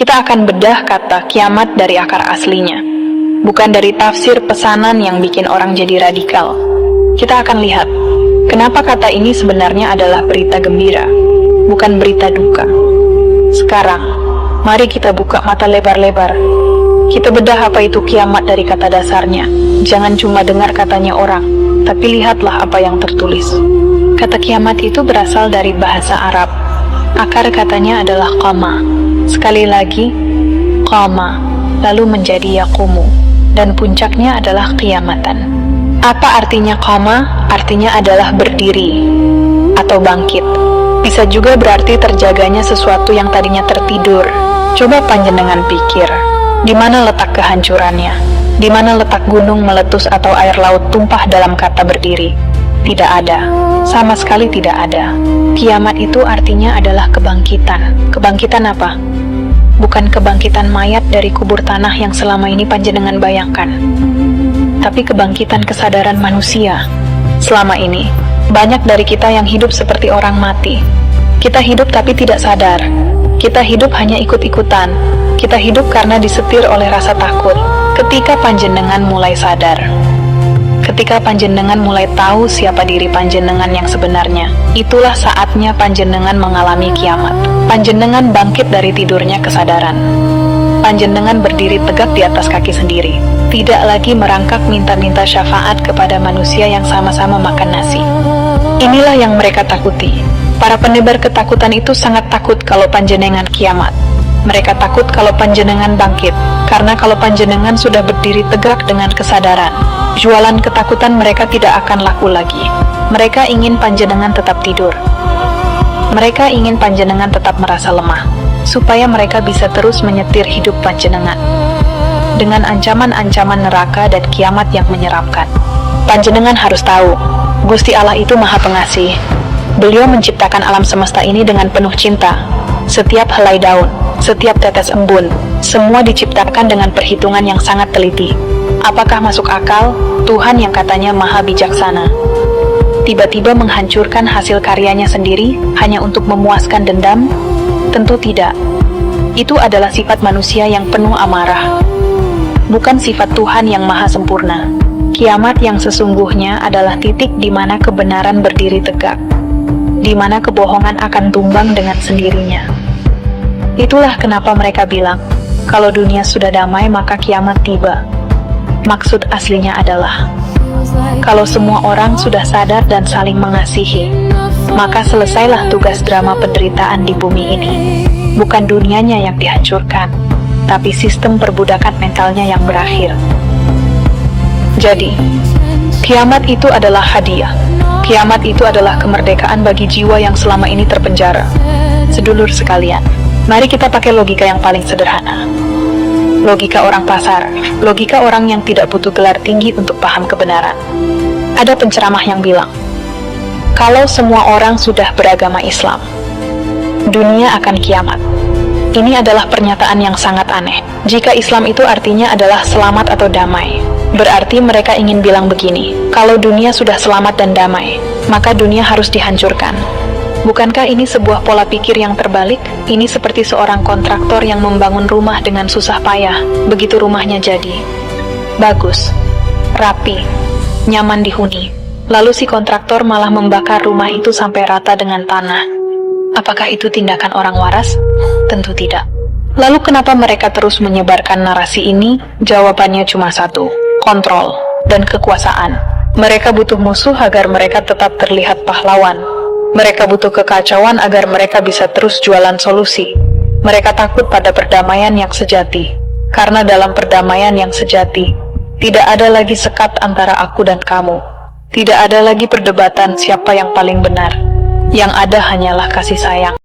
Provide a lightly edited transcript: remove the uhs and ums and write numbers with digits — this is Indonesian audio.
Kita akan bedah kata kiamat dari akar aslinya, bukan dari tafsir pesanan yang bikin orang jadi radikal. Kita akan lihat, kenapa kata ini sebenarnya adalah berita gembira, bukan berita duka. Sekarang, mari kita buka mata lebar-lebar. Kita bedah apa itu kiamat dari kata dasarnya. Jangan cuma dengar katanya orang, tapi lihatlah apa yang tertulis. Kata kiamat itu berasal dari bahasa Arab. Akar katanya adalah qama. Sekali lagi, qama, lalu menjadi yaqumu, dan puncaknya adalah kiamatan. Apa artinya qama? Artinya adalah berdiri atau bangkit. Bisa juga berarti terjaganya sesuatu yang tadinya tertidur. Coba panjenengan pikir, di mana letak kehancurannya? Di mana letak gunung meletus atau air laut tumpah dalam kata berdiri? Tidak ada, sama sekali tidak ada. Kiamat itu artinya adalah kebangkitan. Kebangkitan apa? Bukan kebangkitan mayat dari kubur tanah yang selama ini panjenengan bayangkan, tapi kebangkitan kesadaran manusia. Selama ini, banyak dari kita yang hidup seperti orang mati. Kita hidup tapi tidak sadar. Kita hidup hanya ikut-ikutan. Kita hidup karena disetir oleh rasa takut. Ketika panjenengan mulai sadar, ketika panjenengan mulai tahu siapa diri panjenengan yang sebenarnya, itulah saatnya panjenengan mengalami kiamat. Panjenengan bangkit dari tidurnya kesadaran. Panjenengan berdiri tegak di atas kaki sendiri. Tidak lagi merangkak minta-minta syafaat kepada manusia yang sama-sama makan nasi. Inilah yang mereka takuti. Para penebar ketakutan itu sangat takut kalau panjenengan kiamat. Mereka takut kalau panjenengan bangkit, karena kalau panjenengan sudah berdiri tegak dengan kesadaran, jualan ketakutan mereka tidak akan laku lagi. Mereka ingin panjenengan tetap tidur. Mereka ingin panjenengan tetap merasa lemah, supaya mereka bisa terus menyetir hidup panjenengan dengan ancaman-ancaman neraka dan kiamat yang menyeramkan. Panjenengan harus tahu, Gusti Allah itu Maha Pengasih. Beliau menciptakan alam semesta ini dengan penuh cinta. Setiap helai daun, setiap tetes embun, semua diciptakan dengan perhitungan yang sangat teliti. Apakah masuk akal Tuhan yang katanya Maha Bijaksana tiba-tiba menghancurkan hasil karyanya sendiri hanya untuk memuaskan dendam? Tentu tidak. Itu adalah sifat manusia yang penuh amarah, bukan sifat Tuhan yang maha sempurna. Kiamat yang sesungguhnya adalah titik di mana kebenaran berdiri tegak, di mana kebohongan akan tumbang dengan sendirinya. Itulah kenapa mereka bilang, kalau dunia sudah damai maka kiamat tiba. Maksud aslinya adalah, kalau semua orang sudah sadar dan saling mengasihi, maka selesailah tugas drama penderitaan di bumi ini. Bukan dunianya yang dihancurkan, tapi sistem perbudakan mentalnya yang berakhir. Jadi, kiamat itu adalah hadiah. Kiamat itu adalah kemerdekaan bagi jiwa yang selama ini terpenjara. Sedulur sekalian, mari kita pakai logika yang paling sederhana. Logika orang pasar, logika orang yang tidak butuh gelar tinggi untuk paham kebenaran. Ada penceramah yang bilang, kalau semua orang sudah beragama Islam, dunia akan kiamat. Ini adalah pernyataan yang sangat aneh. Jika Islam itu artinya adalah selamat atau damai, berarti mereka ingin bilang begini, kalau dunia sudah selamat dan damai, maka dunia harus dihancurkan. Bukankah ini sebuah pola pikir yang terbalik? Ini seperti seorang kontraktor yang membangun rumah dengan susah payah. Begitu rumahnya jadi bagus, rapi, nyaman dihuni, lalu si kontraktor malah membakar rumah itu sampai rata dengan tanah. Apakah itu tindakan orang waras? Tentu tidak. Lalu kenapa mereka terus menyebarkan narasi ini? Jawabannya cuma satu, kontrol dan kekuasaan. Mereka butuh musuh agar mereka tetap terlihat pahlawan. Mereka butuh kekacauan agar mereka bisa terus jualan solusi. Mereka takut pada perdamaian yang sejati, karena dalam perdamaian yang sejati, tidak ada lagi sekat antara aku dan kamu. Tidak ada lagi perdebatan siapa yang paling benar. Yang ada hanyalah kasih sayang.